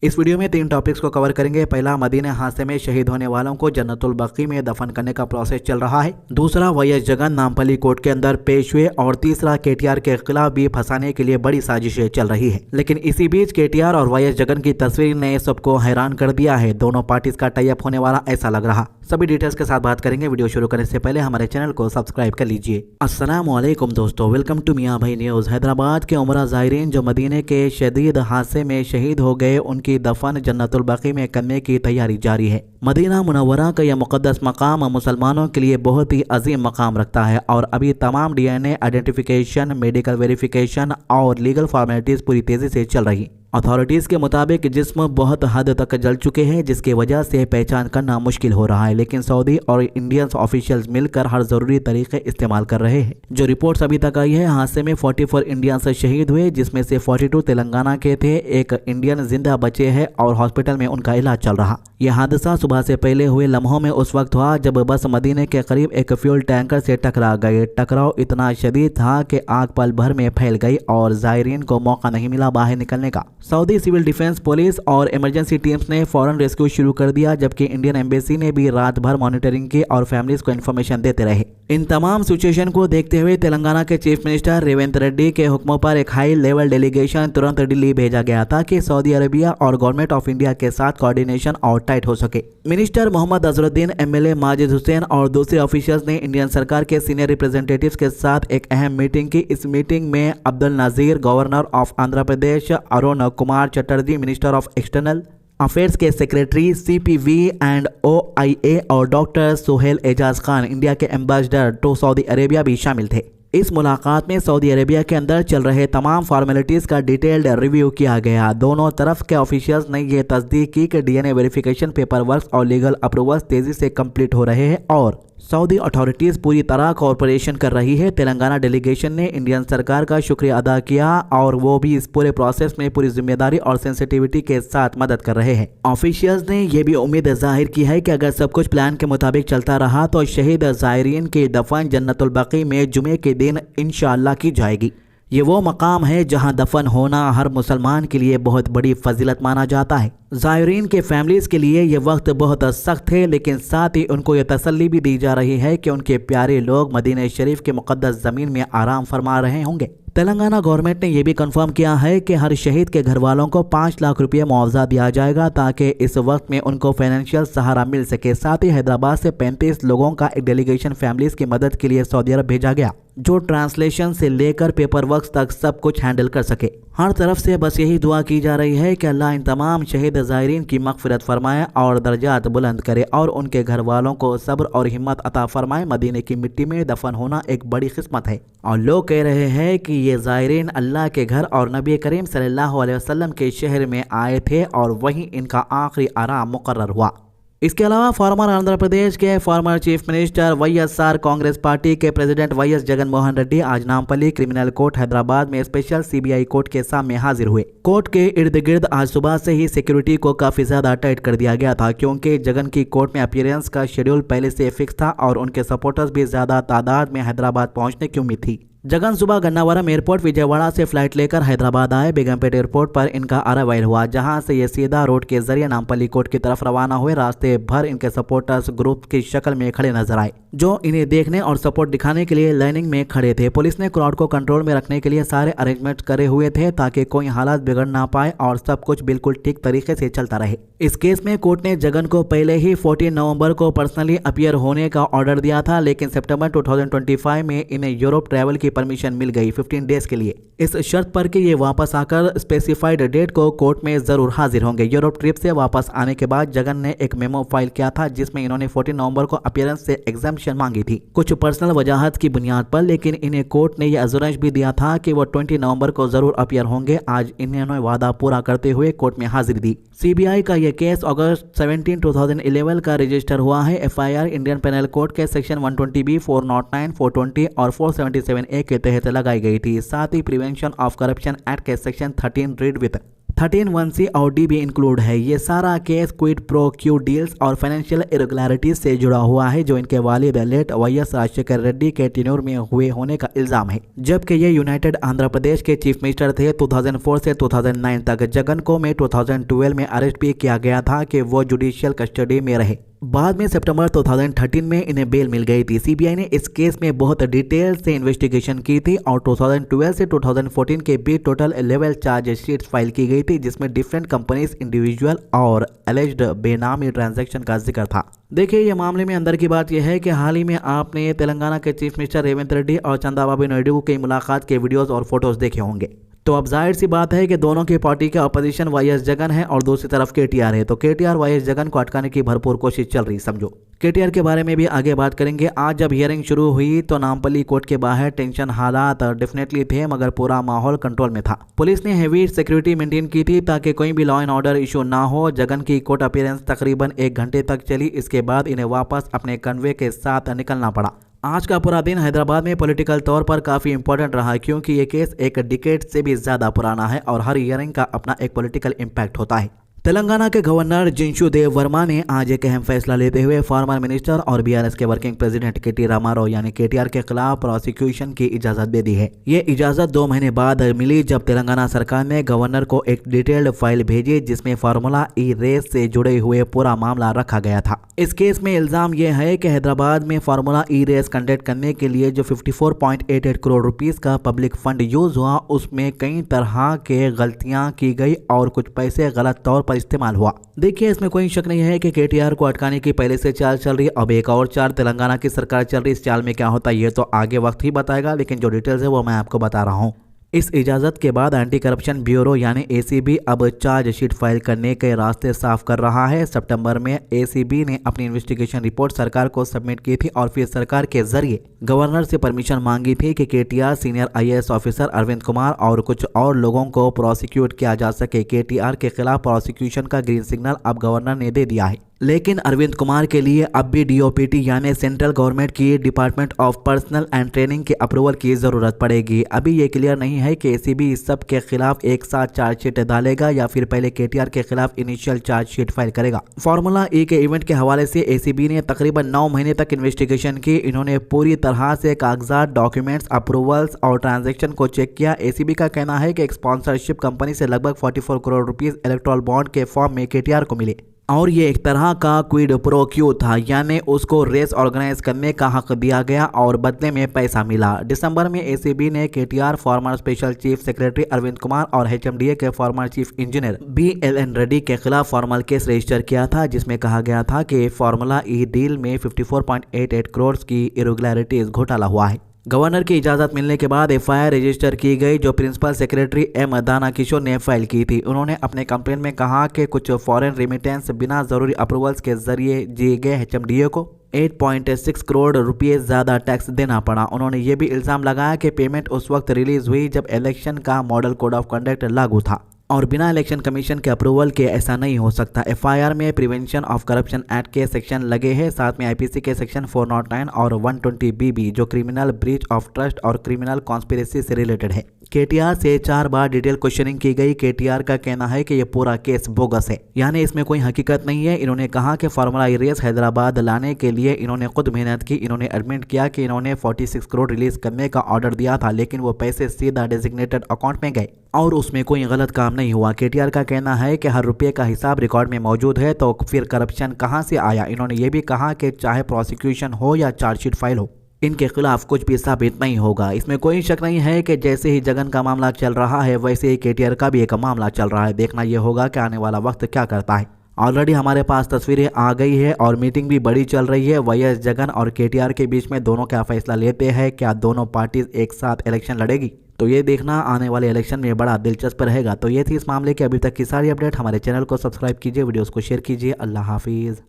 इस वीडियो में 3 टॉपिक्स को कवर करेंगे। पहला, मदीना हादसे में शहीद होने वालों को जन्नतुल बकी में दफन करने का प्रोसेस चल रहा है। दूसरा, वाईएस जगन नामपल्ली कोर्ट के अंदर पेश हुए। और तीसरा, केटीआर के खिलाफ भी फंसाने के लिए बड़ी साजिशें चल रही है। लेकिन इसी बीच केटीआर और वाईएस जगन की तस्वीर ने सबको हैरान कर दिया है। दोनों पार्टीज का टाई अप होने वाला ऐसा लग रहा। सभी डिटेल्स के साथ बात करेंगे। वीडियो शुरू करने से पहले हमारे चैनल को सब्सक्राइब कर लीजिए। अस्सलामुअलैकुम दोस्तों, वेलकम टू मियां भाई न्यूज। हैदराबाद के उमरा ज़ायरीन जो मदीने के शदीद हादसे में शहीद हो गए, उनकी दफन जन्नतुल बकी में करने की तैयारी जारी है। मदीना मुनव्वरा का यह मुक़द्दस मकाम मुसलमानों के लिए बहुत ही अजीम मकाम रखता है और अभी तमाम DNA आइडेंटिफिकेशन, मेडिकल वेरिफिकेशन और लीगल फॉर्मेलिटीज़ पूरी तेज़ी से चल रही। अथॉरिटीज़ के मुताबिक जिस्म बहुत हद तक जल चुके हैं, जिसकी वजह से पहचान करना मुश्किल हो रहा है। लेकिन सऊदी और इंडियन ऑफिशियल्स मिलकर हर ज़रूरी तरीके इस्तेमाल कर रहे हैं। जो रिपोर्ट्स अभी तक आई है, हादसे में 44 इंडियंस शहीद हुए, जिसमें से 42 तेलंगाना के थे। एक इंडियन जिंदा बचे हैं और हॉस्पिटल में उनका इलाज चल रहा। यह हादसा सुबह से पहले हुए लम्हों में उस वक्त हुआ जब बस मदीने के करीब एक फ्यूल टैंकर से टकरा गए। टकराव इतना शदीद था कि आग पल भर में फैल गई और ज़ायरीन को मौका नहीं मिला बाहर निकलने का। सऊदी सिविल डिफेंस, पुलिस और इमरजेंसी टीम्स ने फौरन रेस्क्यू शुरू कर दिया, जबकि इंडियन एम्बेसी ने भी रात भर मॉनिटरिंग की और फैमिलीज को इन्फॉर्मेशन देते रहे। इन तमाम सिचुएशन को देखते हुए तेलंगाना के चीफ मिनिस्टर रेवंत रेड्डी के हुक्मों पर एक हाई लेवल डेलीगेशन तुरंत दिल्ली भेजा गया था कि सऊदी अरेबिया और गवर्नमेंट ऑफ इंडिया के साथ कोऑर्डिनेशन और टाइट हो सके। मिनिस्टर मोहम्मद अजहरुद्दीन, MLA माजिद हुसैन और दूसरे ऑफिशियल्स ने इंडियन सरकार के सीनियर रिप्रेजेंटेटिव्स के साथ एक अहम मीटिंग की। इस मीटिंग में Abdul Nazeer, governor of Andhra Pradesh, Arun Kumar Chatterjee, minister of external affairs के सेक्रेटरी CPV एंड OIA और डॉक्टर सोहेल एजाज खान, इंडिया के एम्बेसडर टू सऊदी अरेबिया भी शामिल थे। इस मुलाकात में सऊदी अरेबिया के अंदर चल रहे तमाम फॉर्मेलिटीज़ का डिटेल्ड रिव्यू किया गया। दोनों तरफ के ऑफिशियल्स ने यह तस्दीक की कि DNA वेरिफिकेशन, पेपर वर्क और लीगल अप्रूवल्स तेज़ी से कंप्लीट हो रहे हैं और सऊदी अथॉरिटीज़ पूरी तरह कोऑपरेशन कर रही है। तेलंगाना डेलीगेशन ने इंडियन सरकार का शुक्रिया अदा किया और वो भी इस पूरे प्रोसेस में पूरी जिम्मेदारी और सेंसिटिविटी के साथ मदद कर रहे हैं। ऑफिशियल्स ने यह भी उम्मीद जाहिर की है कि अगर सब कुछ प्लान के मुताबिक चलता रहा तो शहीद ज़ायरीन की दफन जन्नतुल बकी में जुमे के दिन इंशाअल्लाह की जाएगी। ये वो मकाम है जहां दफन होना हर मुसलमान के लिए बहुत बड़ी फजीलत माना जाता है। ज़ायरीन के फैमिलीज़ के लिए ये वक्त बहुत सख्त है, लेकिन साथ ही उनको ये तसल्ली भी दी जा रही है कि उनके प्यारे लोग मदीना शरीफ के मुक़द्दस ज़मीन में आराम फरमा रहे होंगे। तेलंगाना गवर्नमेंट ने यह भी कंफर्म किया है कि हर शहीद के घर वालों को 5 लाख रुपये मुआवजा दिया जाएगा ताकि इस वक्त में उनको फाइनेंशियल सहारा मिल सके। साथ ही हैदराबाद से 35 लोगों का एक डेलीगेशन फैमिलीज की मदद के लिए सऊदी अरब भेजा गया, जो ट्रांसलेशन से लेकर पेपर वर्क तक सब कुछ हैंडल कर सके। हर तरफ से बस यही दुआ की जा रही है कि अल्लाह इन तमाम शहीद ज़ायरीन की मग़फ़िरत फरमाए और दर्जात बुलंद करे और उनके घर वालों को सब्र और हिम्मत अता फरमाए। मदीने की मिट्टी में दफन होना एक बड़ी किस्मत है और लोग कह रहे हैं कि ये ज़ायरीन अल्लाह के घर और नबी करीम सल्लल्लाहु अलैहि वसल्लम के शहर में आए थे और वहीं इनका आखिरी आराम मुकर्रर हुआ। इसके अलावा फॉर्मर आंध्र प्रदेश के former chief minister YSR Congress party के प्रेसिडेंट YS जगन मोहन रेड्डी आज नामपल्ली क्रिमिनल कोर्ट हैदराबाद में स्पेशल CBI कोर्ट के सामने हाजिर हुए। कोर्ट के इर्द गिर्द आज सुबह से ही सिक्योरिटी को काफी ज्यादा टाइट कर दिया गया था, क्योंकि जगन की कोर्ट में अपीयरेंस का शेड्यूल पहले से फिक्स था और उनके सपोर्टर्स भी ज्यादा तादाद में हैदराबाद पहुंचने की उम्मीद थी। जगन सुबह गन्नावरम एयरपोर्ट विजयवाड़ा से फ्लाइट लेकर हैदराबाद आए। बेगमपेट एयरपोर्ट पर इनका अराइवल हुआ, जहां से ये सीधा रोड के जरिए नामपल्ली कोर्ट की तरफ रवाना हुए। रास्ते भर इनके सपोर्टर्स ग्रुप की शक्ल में खड़े नजर आए, जो इन्हें देखने और सपोर्ट दिखाने के लिए लाइनिंग में खड़े थे। पुलिस ने क्राउड को कंट्रोल में रखने के लिए सारे अरेंजमेंट करे हुए थे ताकि कोई हालात बिगड़ ना पाए और सब कुछ बिल्कुल ठीक तरीके से चलता रहे। इस केस में कोर्ट ने जगन को पहले ही 14 नवंबर को पर्सनली अपीयर होने का ऑर्डर दिया था, लेकिन सितंबर 2025 में इन्हें यूरोप ट्रैवल की परमिशन मिल गई 15 डेज के लिए, इस शर्त पर कि ये वापस आकर स्पेसिफाइड डेट को कोर्ट में जरूर हाजिर होंगे। यूरोप ट्रिप से वापस आने के बाद जगन ने एक मेमो फाइल किया था, जिसमें इन्होंने 14 नवंबर को अपीयरेंस से एग्जाम्पशन मांगी थी कुछ पर्सनल वजाहत की बुनियाद पर, लेकिन इन्हें कोर्ट ने यह अजूरश भी दिया था कि वो 20 नवंबर को जरूर अपीयर होंगे। आज इन्होंने वादा पूरा करते हुए कोर्ट में हाजिर दी। CBI का यह केस अगस्त 17, 2011 का रजिस्टर हुआ है। FIR इंडियन पेनल कोड के सेक्शन 120B, 409, 420 और 477A के तहत लगाई गई थी। साथ ही प्रिवेंशन ऑफ करप्शन एक्ट के सेक्शन 13 रीड विद 13(1)(c) और डी भी इंक्लूड है। ये सारा case quid pro Q deals और फाइनेंशियल इरेगुलरिटीज से जुड़ा हुआ है जो इनके वालिद लेट वाईएस राजशेखर रेड्डी के टेन्योर में हुए होने का इल्जाम है। जबकि ये यूनाइटेड आंध्र प्रदेश के चीफ मिनिस्टर थे 2004 से 2009 तक। जगन को मई 2012 में अरेस्ट भी किया गया था कि वो जुडिशियल कस्टडी में रहे। बाद में सितंबर 2013 में इन्हें बेल मिल गई थी। सीबीआई ने इस केस में बहुत डिटेल से इन्वेस्टिगेशन की थी और 2012 से 2014 के बीच टोटल 11 चार्जशीट्स फाइल की गई थी जिसमें डिफरेंट कंपनीज, इंडिविजुअल और एलिज्ड बेनामी ट्रांजैक्शन का जिक्र था। देखिए, ये मामले में अंदर की बात यह है कि हाल ही में आपने तेलंगाना के चीफ मिनिस्टर रेवंत रेड्डी और चंद्रबाबू नायडू की मुलाकात के वीडियोस और फोटोज देखे होंगे। तो अब जाहिर सी बात है कि दोनों की पार्टी के अपोजिशन वाईएस जगन है और दूसरी तरफ केटीआर है। तो केटीआर वाईएस जगन को अटकाने की भरपूर कोशिश चल रही समझो। केटीआर के बारे में भी आगे बात करेंगे। आज जब हियरिंग शुरू हुई तो नामपल्ली कोर्ट के बाहर टेंशन हालात डेफिनेटली थे, मगर पूरा माहौल कंट्रोल में था। पुलिस ने हेवी सिक्योरिटी मेंटेन की थी ताकि कोई भी लॉ एंड ऑर्डर इशू ना हो। जगन की कोर्ट अपीयरेंस तकरीबन 1 घंटे तक चली। इसके बाद इन्हें वापस अपने कन्वे के साथ निकलना पड़ा। आज का पूरा दिन हैदराबाद में पॉलिटिकल तौर पर काफ़ी इंपॉर्टेंट रहा क्योंकि ये केस एक डिकेड से भी ज़्यादा पुराना है और हर हियरिंग का अपना एक पॉलिटिकल इम्पैक्ट होता है। तेलंगाना के गवर्नर जिंशु देव वर्मा ने आज एक अहम फैसला लेते हुए फॉर्मर मिनिस्टर और बीआरएस के वर्किंग प्रेसिडेंट केटी रामाराव यानी केटीआर के खिलाफ प्रोसिक्यूशन की इजाजत दे दी है। ये इजाजत 2 महीने बाद मिली जब तेलंगाना सरकार ने गवर्नर को एक डिटेल्ड फाइल भेजी जिसमें फार्मूला ई रेस से जुड़े हुए पूरा मामला रखा गया था। इस केस में इल्जाम यह है कि हैदराबाद में फार्मूला ई रेस कंडक्ट करने के लिए जो 54.88 करोड़ रुपीस का पब्लिक फंड यूज हुआ उसमें कई तरह के गलतियां की गई और कुछ पैसे गलत तौर पर इस्तेमाल हुआ। देखिए, इसमें कोई शक नहीं है कि केटीआर को अटकाने की पहले से चाल चल रही है। अब एक और चाल तेलंगाना की सरकार चल रही। इस चाल में क्या होता है ये तो आगे वक्त ही बताएगा, लेकिन जो डिटेल्स है वो मैं आपको बता रहा हूँ। इस इजाज़त के बाद एंटी करप्शन ब्यूरो यानी एसीबी अब चार्जशीट फाइल करने के रास्ते साफ कर रहा है। सितंबर में एसीबी ने अपनी इन्वेस्टिगेशन रिपोर्ट सरकार को सबमिट की थी और फिर सरकार के जरिए गवर्नर से परमिशन मांगी थी कि KTR, senior IAS officer Arvind Kumar और कुछ और लोगों को प्रोसिक्यूट किया जा सके। केटीआर के खिलाफ प्रोसिक्यूशन का ग्रीन सिग्नल अब गवर्नर ने दे दिया है, लेकिन अरविंद कुमार के लिए अब भी डीओपीटी यानी सेंट्रल गवर्नमेंट की department of personal and training के अप्रूवल की जरूरत पड़ेगी। अभी ये क्लियर नहीं है कि एसीबी इस सब के खिलाफ एक साथ चार्जशीट डालेगा या फिर पहले केटीआर के खिलाफ इनिशियल चार्जशीट फाइल करेगा। फार्मूला ई के इवेंट के हवाले से एसीबी ने तकरीबन 9 महीने तक इन्वेस्टिगेशन की। इन्होंने पूरी तरह से कागजात, डॉक्यूमेंट्स, अप्रूवल्स और ट्रांजेक्शन को चेक किया। एसीबी का कहना है कि एक स्पॉन्सरशिप कंपनी से लगभग 44 करोड़ रुपीज इलेक्ट्रल बॉन्ड के फॉर्म में केटीआर को मिले और ये एक तरह का क्विड प्रो क्यू था, यानी उसको रेस ऑर्गेनाइज करने का हक दिया गया और बदले में पैसा मिला। दिसंबर में एसीबी ने KTR, former special chief secretary Arvind Kumar और एचएमडीए के former chief engineer BLN Reddy के खिलाफ फॉर्मल केस रजिस्टर किया था जिसमें कहा गया था कि फार्मूला ई डील में 54.88 करोड़ की इरेगुलरिटीज घोटाला हुआ है। गवर्नर की इजाजत मिलने के बाद एफआईआर रजिस्टर की गई जो प्रिंसिपल सेक्रेटरी एम दाना किशोर ने फाइल की थी। उन्होंने अपने कंप्लेन में कहा कि कुछ फॉरेन रेमिटेंस बिना जरूरी अप्रूवल्स के जरिए दिए गए एचएमडीए को 8.6 करोड़ रुपये ज़्यादा टैक्स देना पड़ा। उन्होंने ये भी इल्ज़ाम लगाया कि पेमेंट उस वक्त रिलीज हुई जब इलेक्शन का मॉडल कोड ऑफ कंडक्ट लागू था और बिना इलेक्शन कमीशन के अप्रूवल के ऐसा नहीं हो सकता। एफआईआर में प्रिवेंशन ऑफ करप्शन एक्ट के सेक्शन लगे हैं, साथ में आईपीसी के सेक्शन 409 और 120 बीबी जो क्रिमिनल ब्रीच ऑफ ट्रस्ट और क्रिमिनल कॉन्स्पिरेसी से रिलेटेड है। केटीआर से 4 बार डिटेल क्वेश्चनिंग की गई। केटीआर का कहना है कि यह पूरा केस बोगस है, यानी इसमें कोई हकीकत नहीं है। इन्होंने कहा कि फार्मूला ई रेस हैदराबाद लाने के लिए इन्होंने खुद मेहनत की। इन्होंने एडमिट किया कि इन्होंने 46 करोड़ रिलीज करने का ऑर्डर दिया था, लेकिन वो पैसे सीधा डेजिग्नेटेड अकाउंट में गए और उसमें कोई गलत काम नहीं हुआ। केटीआर का कहना है कि हर रुपये का हिसाब रिकॉर्ड में मौजूद है, तो फिर करप्शन कहां से आया। इन्होंने ये भी कहा कि चाहे प्रोसिक्यूशन हो या चार्जशीट फाइल हो, इनके खिलाफ कुछ भी साबित नहीं होगा। इसमें कोई शक नहीं है कि जैसे ही जगन का मामला चल रहा है वैसे ही केटीआर का भी एक मामला चल रहा है। देखना यह होगा कि आने वाला वक्त क्या करता है। ऑलरेडी हमारे पास तस्वीरें आ गई है और मीटिंग भी बड़ी चल रही है वाईएस जगन और केटीआर के बीच में। दोनों क्या फैसला लेते हैं, क्या दोनों पार्टीज एक साथ इलेक्शन लड़ेगी, तो ये देखना आने वाले इलेक्शन में बड़ा दिलचस्प रहेगा। तो ये थी इस मामले की अभी तक की सारी अपडेट। हमारे चैनल को सब्सक्राइब कीजिए, वीडियोस को शेयर कीजिए। अल्लाह हाफिज़।